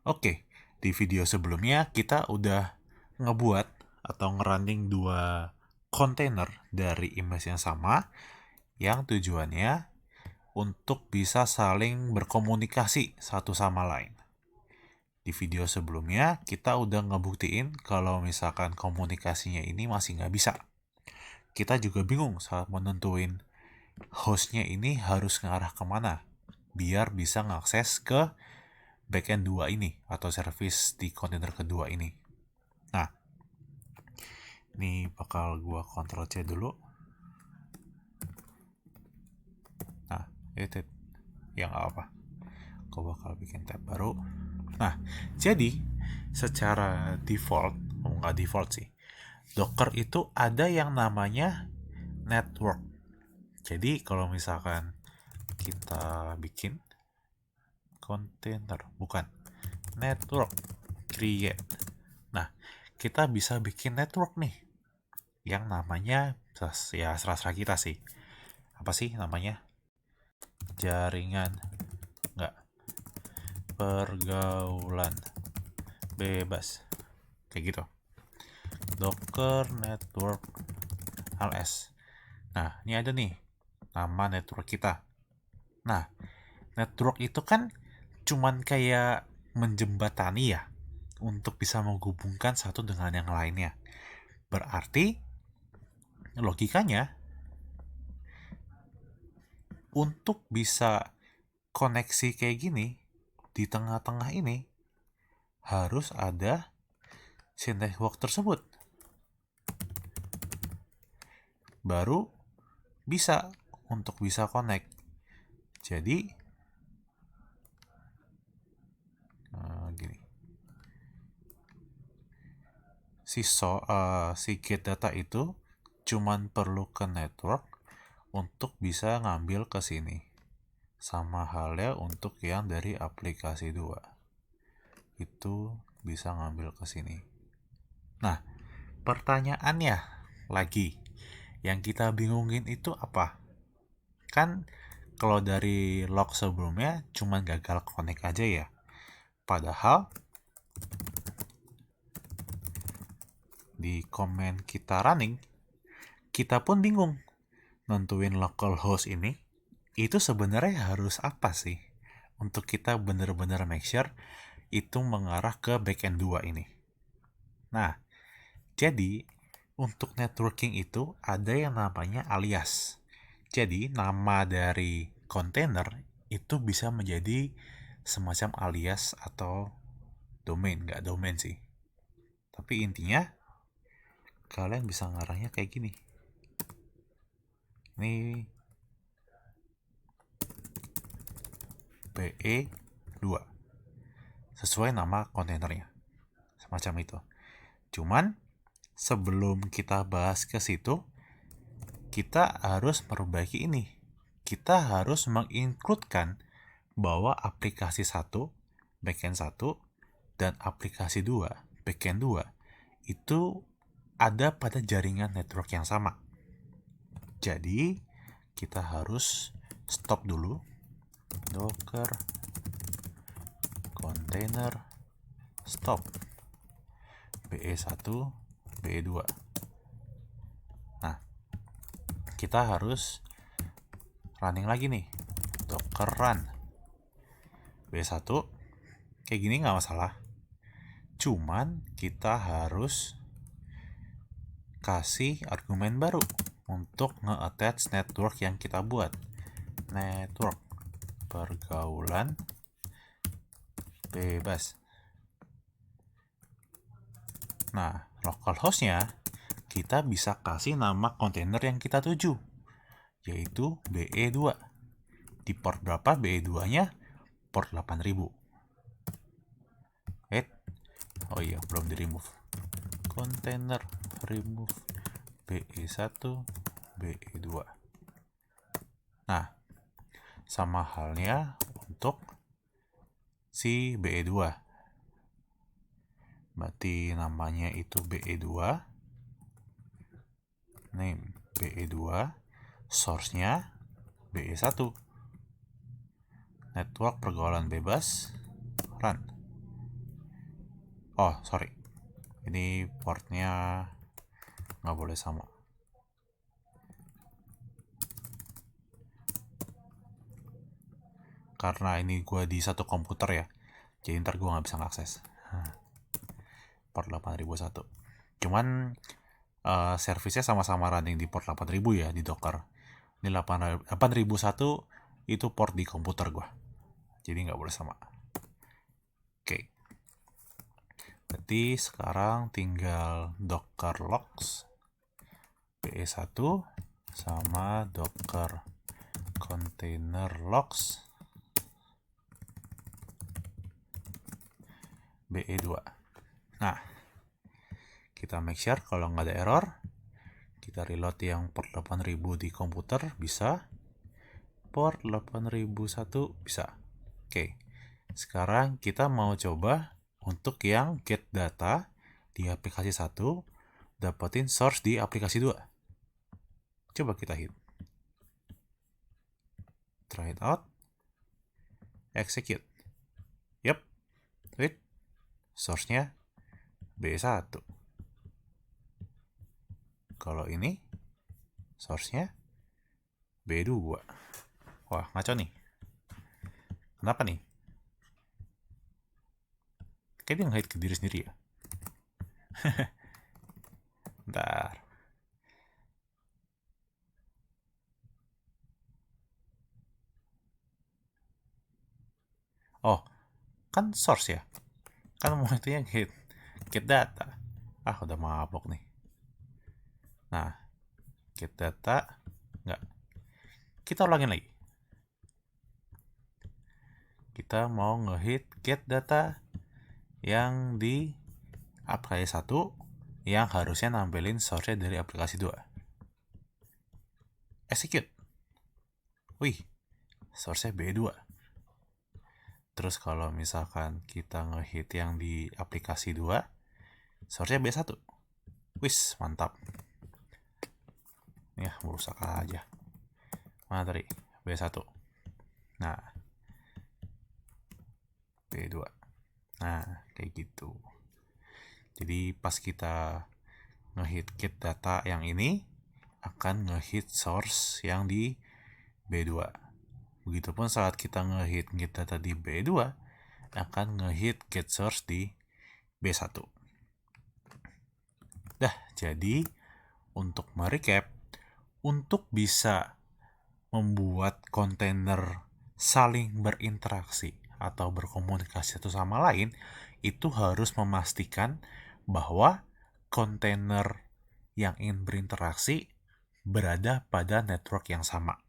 Oke, di video sebelumnya kita udah ngebuat atau ngerunning dua kontainer dari image yang sama yang tujuannya untuk bisa saling berkomunikasi satu sama lain. Di video sebelumnya kita udah ngebuktiin kalau misalkan komunikasinya ini masih nggak bisa. Kita juga bingung saat menentuin hostnya ini harus ngarah kemana biar bisa ngakses ke backend 2 ini atau service di kontainer kedua ini. Nah, ini bakal gua Ctrl C dulu. Nah, itu yang apa? Gua bakal bikin tab baru. Nah, jadi secara default, nggak default sih, Docker itu ada yang namanya network. Jadi kalau misalkan kita bikin container, bukan network create. Nah, kita bisa bikin network nih yang namanya ya serah-serah kita sih. Apa sih namanya? Jaringan nggak pergaulan bebas kayak gitu. Docker network ls. Nah, ini ada nih nama network kita. Nah, network itu kan cuman kayak menjembatani ya untuk bisa menghubungkan satu dengan yang lainnya. Berarti logikanya untuk bisa koneksi kayak gini di tengah-tengah ini harus ada si network tersebut. Baru bisa untuk bisa connect. Jadi gini. Si get data itu cuman perlu ke network untuk bisa ngambil ke sini. Sama halnya untuk yang dari aplikasi 2. Itu bisa ngambil ke sini. Nah, pertanyaannya lagi, yang kita bingungin itu apa? Kan kalau dari log sebelumnya cuma gagal connect aja ya. Padahal di komen kita running, kita pun bingung nentuin localhost ini itu sebenarnya harus apa sih untuk kita benar-benar make sure itu mengarah ke backend 2 ini. Nah, jadi untuk networking itu ada yang namanya alias. Jadi nama dari kontainer itu bisa menjadi semacam alias atau domain, nggak domain sih. Tapi intinya kalian bisa ngarahnya kayak gini. Ini BE2 sesuai nama kontainernya. Semacam itu. Cuman sebelum kita bahas ke situ, kita harus memperbaiki ini. Kita harus mengincludekan bahwa aplikasi 1, backend 1, dan aplikasi 2, backend 2, itu ada pada jaringan network yang sama. Jadi, kita harus stop dulu. Docker container stop BE1, BE2. Nah, kita harus running lagi nih. Docker run BE1 kayak gini nggak masalah. Cuman kita harus kasih argumen baru untuk nge-attach network yang kita buat. Network pergaulan bebas. Nah, localhostnya kita bisa kasih nama kontainer yang kita tuju, yaitu BE2. Di port berapa BE2-nya? Port 8000. Oh iya, belum di remove. Kontainer remove BE1, BE2. Nah, sama halnya untuk si BE2. Berarti namanya itu BE2. Name BE2. Source-nya BE1. Network pergaulan bebas. Run. Oh, sorry. Ini portnya nggak boleh sama. Karena ini gue di satu komputer ya. Jadi ntar gue nggak bisa ngakses. Port 8001. Cuman servisnya sama-sama running di port 8000 ya di Docker. Ini 8001 itu port di komputer gue. Jadi nggak boleh sama. Oke. Berarti sekarang tinggal docker logs BE1 sama docker container logs BE2. Nah, kita make sure kalau nggak ada error, kita reload yang port 8000 di komputer, bisa. Port 8001 bisa. Oke, sekarang kita mau coba untuk yang get data di aplikasi 1, dapetin source di aplikasi 2. Coba kita hit. Try it out. Execute. Yep. Wait. Source-nya B1. Kalau ini source-nya B2. Wah, ngaco nih. Kenapa nih? Kayak dia nge-hit ke diri sendiri ya. Bentar. Oh, kan source ya. Kan mau itu yang get data. Ah, udah mabok nih. Nah, get data enggak. Kita ulangin lagi. Kita mau nge-hit get data yang di aplikasi 1 yang harusnya nampilin source-nya dari aplikasi 2. Execute. Wih, source-nya B2. Terus kalau misalkan kita nge-hit yang di aplikasi 2, source-nya B1. Wis, mantap. Ya, merusak aja. Mana tadi? B1. Nah, B2. Nah, kayak gitu. Jadi pas kita nge-hit get data yang ini, akan nge-hit source yang di B2. Begitupun saat kita nge-hit get data di B2, akan nge-hit get source di B1. Dah, jadi untuk merecap, untuk bisa membuat kontainer saling berinteraksi atau berkomunikasi satu sama lain, itu harus memastikan bahwa kontainer yang ingin berinteraksi berada pada network yang sama.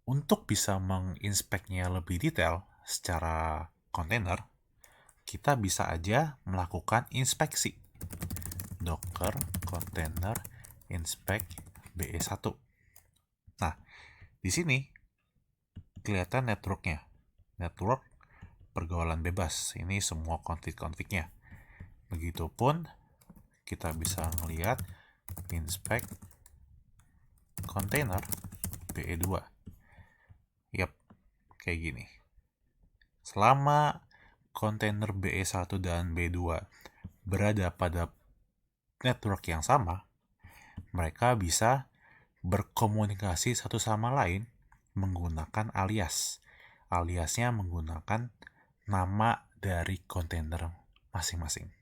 Untuk bisa menginspeknya lebih detail secara kontainer, kita bisa aja melakukan inspeksi. Docker container inspect BE1. Nah, di sini kelihatan networknya. Network pergaulan bebas. Ini semua config-confignya. Begitupun kita bisa melihat inspect container BE2. Yap, kayak gini. Selama kontainer BE1 dan B2 berada pada network yang sama, mereka bisa berkomunikasi satu sama lain menggunakan alias. Aliasnya menggunakan nama dari kontainer masing-masing.